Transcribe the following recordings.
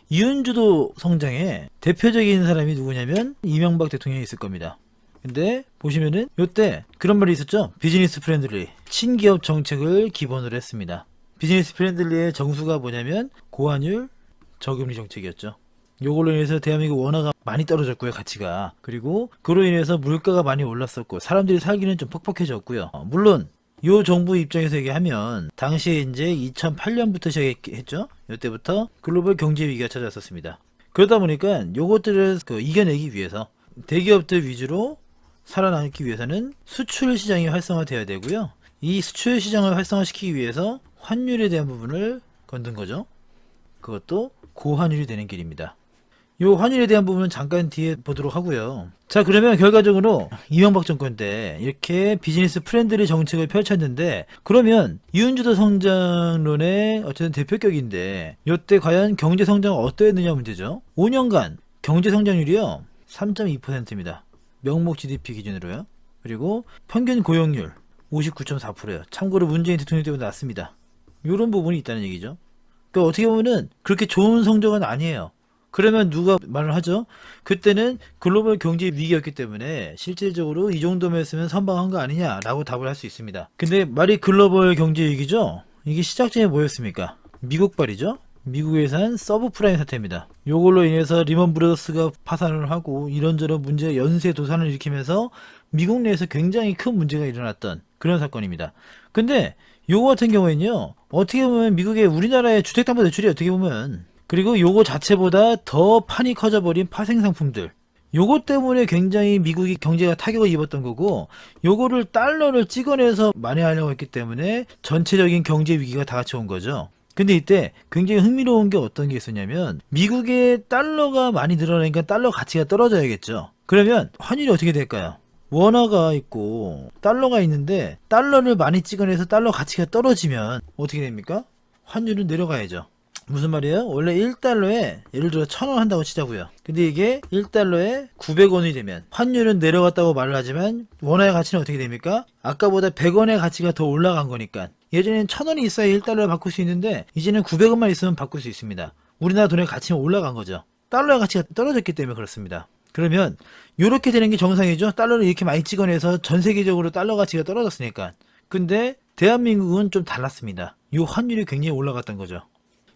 이윤주도 성장에 대표적인 사람이 누구냐면 이명박 대통령이 있을 겁니다. 근데 보시면은 요때 그런 말이 있었죠. 비즈니스 프렌들리 친기업 정책을 기본으로 했습니다. 비즈니스 프렌들리의 정수가 뭐냐면 고환율 저금리 정책이었죠. 요걸로 인해서 대한민국 원화가 많이 떨어졌고요, 가치가. 그리고 그로 인해서 물가가 많이 올랐었고 사람들이 살기는 좀 퍽퍽해졌고요. 물론 요 정부 입장에서 얘기하면 당시에 이제 2008년부터 시작했죠. 요때부터 글로벌 경제 위기가 찾아왔었습니다. 그러다 보니까 요것들을 이겨내기 위해서 대기업들 위주로 살아남기 위해서는 수출 시장이 활성화되어야 되고요. 이 수출 시장을 활성화시키기 위해서 환율에 대한 부분을 건든 거죠. 그것도 고환율이 되는 길입니다. 요 환율에 대한 부분은 잠깐 뒤에 보도록 하고요. 자, 그러면 결과적으로 이명박 정권 때 이렇게 비즈니스 프렌들리 정책을 펼쳤는데, 그러면 이윤주도 성장론의 어쨌든 대표격인데 요때 과연 경제 성장은 어떠했느냐 문제죠. 5년간 경제 성장률이요 3.2%입니다. 명목 GDP 기준으로요. 그리고 평균 고용률 59.4%예요. 참고로 문재인 대통령 때보다 낮습니다. 요런 부분이 있다는 얘기죠. 그러니까 어떻게 보면은 그렇게 좋은 성적은 아니에요. 그러면 누가 말을 하죠? 그때는 글로벌 경제 위기였기 때문에 실질적으로 이 정도면 했으면 선방한 거 아니냐라고 답을 할 수 있습니다. 근데 말이 글로벌 경제 위기죠? 이게 시작점이 뭐였습니까? 미국발이죠? 미국에서 한 서브프라임 사태입니다. 요걸로 인해서 리먼 브라더스가 파산을 하고 이런저런 문제 연쇄 도산을 일으키면서 미국 내에서 굉장히 큰 문제가 일어났던 그런 사건입니다. 근데 요거 같은 경우에는요, 어떻게 보면 미국의 우리나라의 주택담보대출이 어떻게 보면, 그리고 요거 자체보다 더 판이 커져버린 파생상품들, 요거 때문에 굉장히 미국이 경제가 타격을 입었던 거고, 요거를 달러를 찍어내서 만회하려고 했기 때문에 전체적인 경제 위기가 다 같이 온 거죠. 근데 이때 굉장히 흥미로운 게 어떤 게 있었냐면, 미국의 달러가 많이 늘어나니까 달러 가치가 떨어져야겠죠. 그러면 환율이 어떻게 될까요? 원화가 있고 달러가 있는데 달러를 많이 찍어내서 달러 가치가 떨어지면 어떻게 됩니까? 환율은 내려가야죠. 무슨 말이에요? 원래 1달러에 예를 들어 1000원 한다고 치자고요. 근데 이게 1달러에 900원이 되면 환율은 내려갔다고 말을 하지만 원화의 가치는 어떻게 됩니까? 아까보다 100원의 가치가 더 올라간 거니까. 예전에는 1000원이 있어야 1달러를 바꿀 수 있는데 이제는 900원만 있으면 바꿀 수 있습니다. 우리나라 돈의 가치가 올라간 거죠. 달러의 가치가 떨어졌기 때문에 그렇습니다. 그러면 이렇게 되는 게 정상이죠. 달러를 이렇게 많이 찍어내서 전 세계적으로 달러 가치가 떨어졌으니까. 근데 대한민국은 좀 달랐습니다. 이 환율이 굉장히 올라갔던 거죠.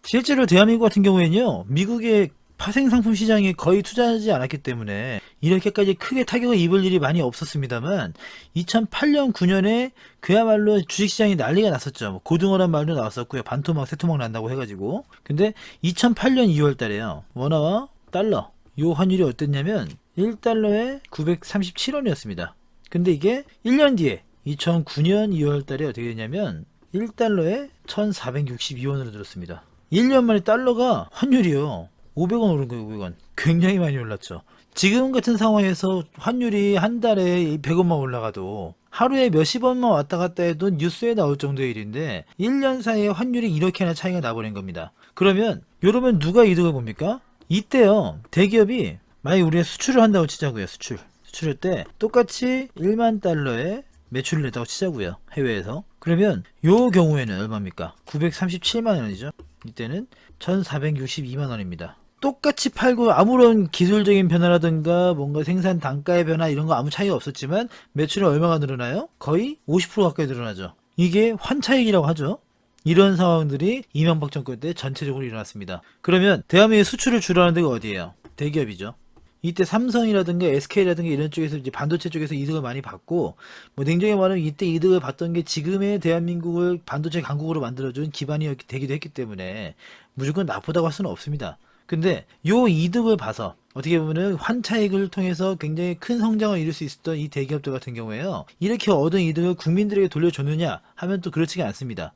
실제로 대한민국 같은 경우에는요, 미국의 파생상품 시장에 거의 투자하지 않았기 때문에 이렇게까지 크게 타격을 입을 일이 많이 없었습니다만 2008년 9년에 그야말로 주식시장이 난리가 났었죠. 뭐 고등어란 말도 나왔었고요. 반토막 세토막 난다고 해가지고. 근데 2008년 2월 달에요, 원화와 달러 요 환율이 어땠냐면 1달러에 937원이었습니다. 근데 이게 1년 뒤에 2009년 2월 달에 어떻게 됐냐면 1달러에 1462원으로 들었습니다. 1년 만에 달러가 환율이요 500원 오른 거예요. 500원. 굉장히 많이 올랐죠. 지금 같은 상황에서 환율이 한 달에 100원만 올라가도 하루에 몇십원만 왔다 갔다 해도 뉴스에 나올 정도의 일인데 1년 사이에 환율이 이렇게나 차이가 나버린 겁니다. 그러면 이러면 누가 이득을 봅니까? 이때요, 대기업이 만약에 우리가 수출을 한다고 치자고요. 수출할 때 똑같이 1만 달러에 매출을 냈다고 치자고요. 해외에서. 그러면 요 경우에는 얼마입니까? 937만 원이죠. 이때는 1462만 원입니다. 똑같이 팔고 아무런 기술적인 변화라든가 뭔가 생산 단가의 변화 이런 거 아무 차이가 없었지만 매출은 얼마가 늘어나요? 거의 50% 가까이 늘어나죠. 이게 환차익이라고 하죠. 이런 상황들이 이명박 정권 때 전체적으로 일어났습니다. 그러면 대한민국의 수출을 주로 하는 데가 어디예요? 대기업이죠. 이때 삼성이라든가 SK라든가 이런 쪽에서 이제 반도체 쪽에서 이득을 많이 받고, 뭐 냉정히 말하면 이때 이득을 받던 게 지금의 대한민국을 반도체 강국으로 만들어준 기반이 되기도 했기 때문에 무조건 나쁘다고 할 수는 없습니다. 근데 요 이득을 봐서 어떻게 보면은 환차익을 통해서 굉장히 큰 성장을 이룰 수 있었던 이 대기업들 같은 경우에요, 이렇게 얻은 이득을 국민들에게 돌려줬느냐 하면 또 그렇지가 않습니다.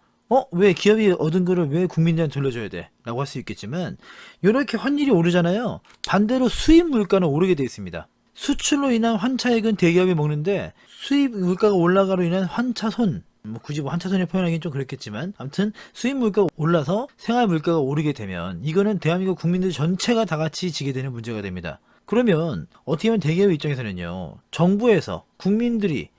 왜 기업이 얻은 거를 왜 국민들한테 돌려줘야 돼? 라고 할 수 있겠지만, 이렇게 환율이 오르잖아요. 반대로 수입 물가는 오르게 돼 있습니다. 수출로 인한 환차익은 대기업이 먹는데, 수입 물가가 올라가로 인한 환차손, 뭐 굳이 뭐 환차손에 표현하기는 좀 그렇겠지만, 아무튼 수입 물가가 올라서 생활 물가가 오르게 되면 이거는 대한민국 국민들 전체가 다 같이 지게 되는 문제가 됩니다. 그러면 어떻게 보면 대기업 입장에서는요, 정부에서 국민들이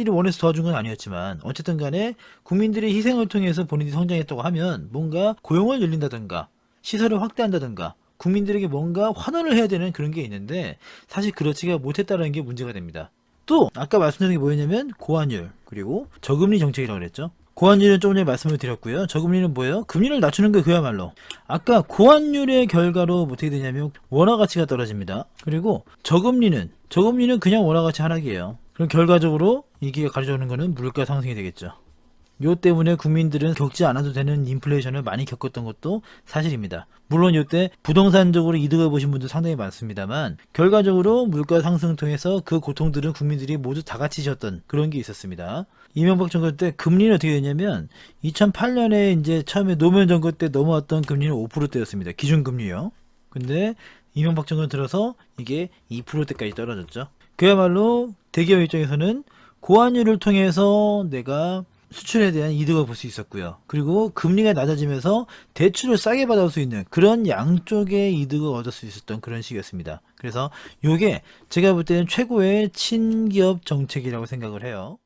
원해서 도와준 건 아니었지만 어쨌든 간에 국민들의 희생을 통해서 본인이 성장했다고 하면 뭔가 고용을 늘린다든가 시설을 확대한다든가 국민들에게 뭔가 환원을 해야 되는 그런 게 있는데 사실 그렇지가 못했다는 게 문제가 됩니다. 또 아까 말씀드린 게 뭐였냐면 고환율 그리고 저금리 정책이라고 그랬죠. 고환율은 조금 전에 말씀을 드렸고요. 저금리는 뭐예요? 금리를 낮추는 거 그야말로. 아까 고환율의 결과로 어떻게 되냐면 원화 가치가 떨어집니다. 그리고 저금리는 그냥 원화 가치 하락이에요. 그럼 결과적으로 이게 가져오는 거는 물가 상승이 되겠죠. 요 때문에 국민들은 겪지 않아도 되는 인플레이션을 많이 겪었던 것도 사실입니다. 물론 이때 부동산적으로 이득을 보신 분도 상당히 많습니다만 결과적으로 물가 상승 통해서 그 고통들은 국민들이 모두 다 같이 졌던 그런 게 있었습니다. 이명박 정권 때 금리는 어떻게 됐냐면 2008년에 이제 처음에 노무현 정권 때 넘어왔던 금리는 5%대였습니다. 기준금리요. 근데 이명박 정권 들어서 이게 2%대까지 떨어졌죠. 그야말로 대기업 입장에서는 고환율을 통해서 내가 수출에 대한 이득을 볼 수 있었고요. 그리고 금리가 낮아지면서 대출을 싸게 받을 수 있는 그런 양쪽의 이득을 얻을 수 있었던 그런 시기였습니다. 그래서 이게 제가 볼 때는 최고의 친기업 정책이라고 생각을 해요.